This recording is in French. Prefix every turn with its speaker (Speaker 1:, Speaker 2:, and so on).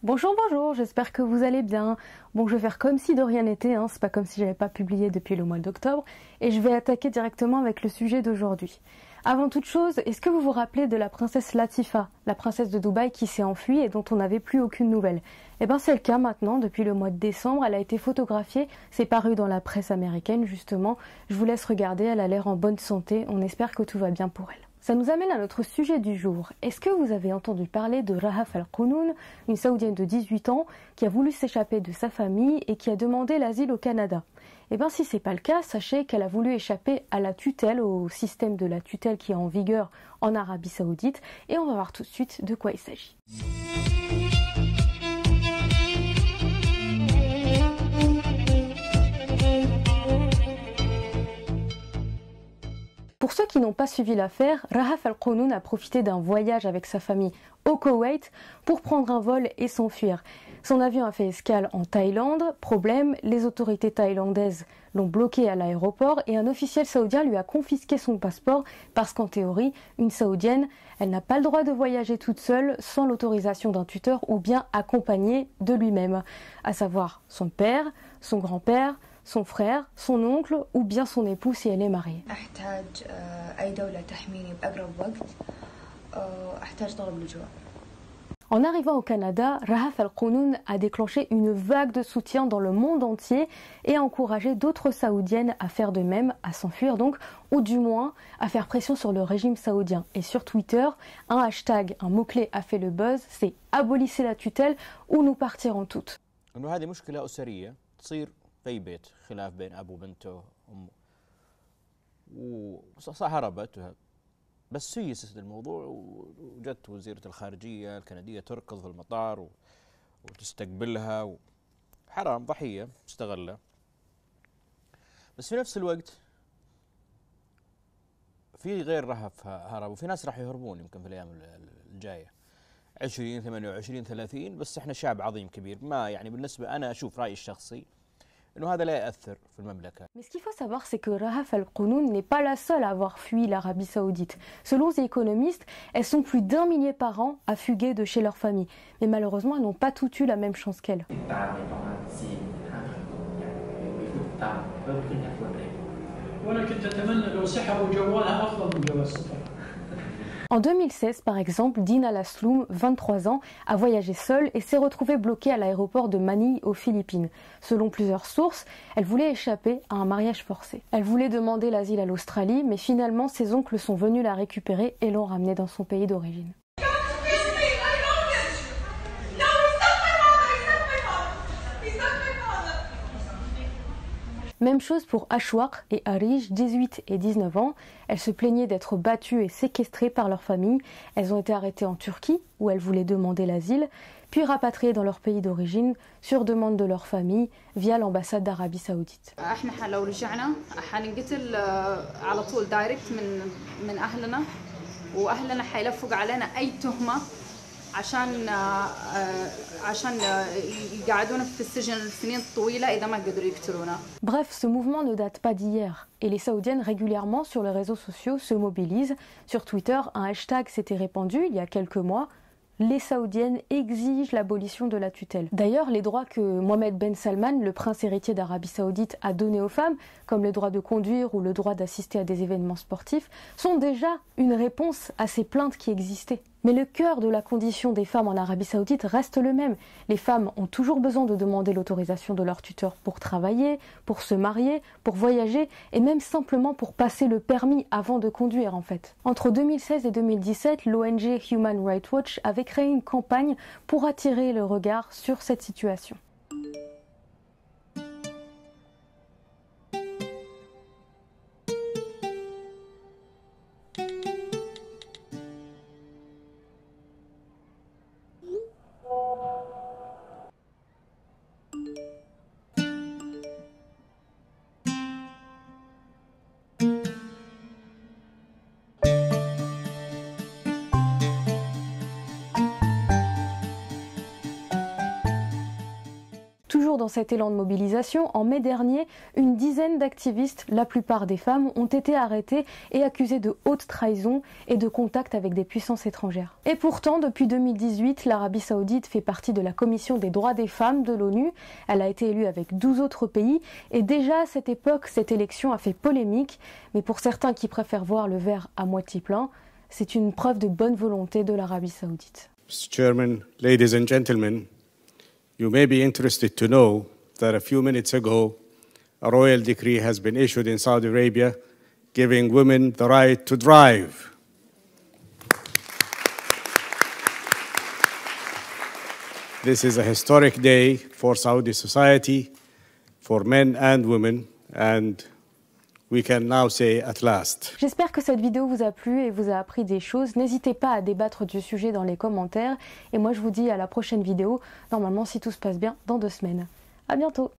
Speaker 1: Bonjour, bonjour, j'espère que vous allez bien. Bon, je vais faire comme si de rien n'était, c'est pas comme si j'avais pas publié depuis le mois d'octobre, et je vais attaquer directement avec le sujet d'aujourd'hui. Avant toute chose, est-ce que vous vous rappelez de la princesse Latifa, la princesse de Dubaï qui s'est enfuie et dont on n'avait plus aucune nouvelle? Eh bien c'est le cas maintenant, depuis le mois de décembre, elle a été photographiée, c'est paru dans la presse américaine justement. Je vous laisse regarder, elle a l'air en bonne santé, on espère que tout va bien pour elle. Ça nous amène à notre sujet du jour. Est-ce que vous avez entendu parler de Rahaf Al-Qunun, une Saoudienne de 18 ans qui a voulu s'échapper de sa famille et qui a demandé l'asile au Canada? Eh bien si c'est pas le cas, sachez qu'elle a voulu échapper à la tutelle, au système de la tutelle qui est en vigueur en Arabie Saoudite, et on va voir tout de suite de quoi il s'agit. Pour ceux qui n'ont pas suivi l'affaire, Rahaf Al-Qunun a profité d'un voyage avec sa famille au Koweït pour prendre un vol et s'enfuir. Son avion a fait escale en Thaïlande. Problème, les autorités thaïlandaises l'ont bloqué à l'aéroport et un officiel saoudien lui a confisqué son passeport parce qu'en théorie, une saoudienne, elle n'a pas le droit de voyager toute seule sans l'autorisation d'un tuteur ou bien accompagnée de lui-même, à savoir son père, son grand-père, son frère, son oncle ou bien son époux si elle est mariée. En arrivant au Canada, Rahaf Al-Qunun a déclenché une vague de soutien dans le monde entier et a encouragé d'autres saoudiennes à faire de même, à s'enfuir donc, ou du moins à faire pression sur le régime saoudien. Et sur Twitter, un hashtag, un mot-clé a fait le buzz, c'est « Abolissez la tutelle ou nous partirons toutes ».
Speaker 2: في بيت خلاف بين أبو وبنته وهربت بس سيست الموضوع وجت وزيرة الخارجية الكندية تركض في المطار وتستقبلها حرام ضحية استغلة بس في نفس الوقت في غير رهف هرب وفي ناس راح يهربون يمكن في الأيام الجاية 20 28 30 بس احنا شعب عظيم كبير ما يعني بالنسبة أنا أشوف رأيي الشخصي
Speaker 1: Mais ce qu'il faut savoir, c'est que Rahaf Al-Qunun n'est pas la seule à avoir fui l'Arabie Saoudite. Selon The Economist, elles sont plus d'1 millier par an à fuguer de chez leur famille. Mais malheureusement, elles n'ont pas toutes eu la même chance qu'elles. En 2016, par exemple, Dina Lasloum, 23 ans, a voyagé seule et s'est retrouvée bloquée à l'aéroport de Manille aux Philippines. Selon plusieurs sources, elle voulait échapper à un mariage forcé. Elle voulait demander l'asile à l'Australie, mais finalement ses oncles sont venus la récupérer et l'ont ramenée dans son pays d'origine. Même chose pour Ashwaq et Arij, 18 et 19 ans. Elles se plaignaient d'être battues et séquestrées par leur famille. Elles ont été arrêtées en Turquie, où elles voulaient demander l'asile, puis rapatriées dans leur pays d'origine, sur demande de leur famille, via l'ambassade d'Arabie Saoudite. Bref, ce mouvement ne date pas d'hier et les Saoudiennes régulièrement sur les réseaux sociaux se mobilisent. Sur Twitter, un hashtag s'était répandu il y a quelques mois. Les Saoudiennes exigent l'abolition de la tutelle. D'ailleurs, les droits que Mohammed Ben Salman, le prince héritier d'Arabie Saoudite, a donnés aux femmes, comme le droit de conduire ou le droit d'assister à des événements sportifs, sont déjà une réponse à ces plaintes qui existaient. Mais le cœur de la condition des femmes en Arabie Saoudite reste le même. Les femmes ont toujours besoin de demander l'autorisation de leur tuteur pour travailler, pour se marier, pour voyager et même simplement pour passer le permis avant de conduire en fait. Entre 2016 et 2017, l'ONG Human Rights Watch avait créé une campagne pour attirer le regard sur cette situation. Toujours dans cet élan de mobilisation, en mai dernier, une dizaine d'activistes, la plupart des femmes, ont été arrêtés et accusés de haute trahison et de contact avec des puissances étrangères. Et pourtant, depuis 2018, l'Arabie Saoudite fait partie de la Commission des droits des femmes de l'ONU. Elle a été élue avec 12 autres pays et déjà à cette époque, cette élection a fait polémique. Mais pour certains qui préfèrent voir le verre à moitié plein, c'est une preuve de bonne volonté de l'Arabie Saoudite.
Speaker 3: Mr. Chairman, ladies and gentlemen, you may be interested to know that a few minutes ago, a royal decree has been issued in Saudi Arabia giving women the right to drive. This is a historic day for Saudi society, for men and women, and we can now say at last.
Speaker 1: J'espère que cette vidéo vous a plu et vous a appris des choses. N'hésitez pas à débattre du sujet dans les commentaires. Et moi, je vous dis à la prochaine vidéo, normalement, si tout se passe bien, dans 2 semaines. À bientôt!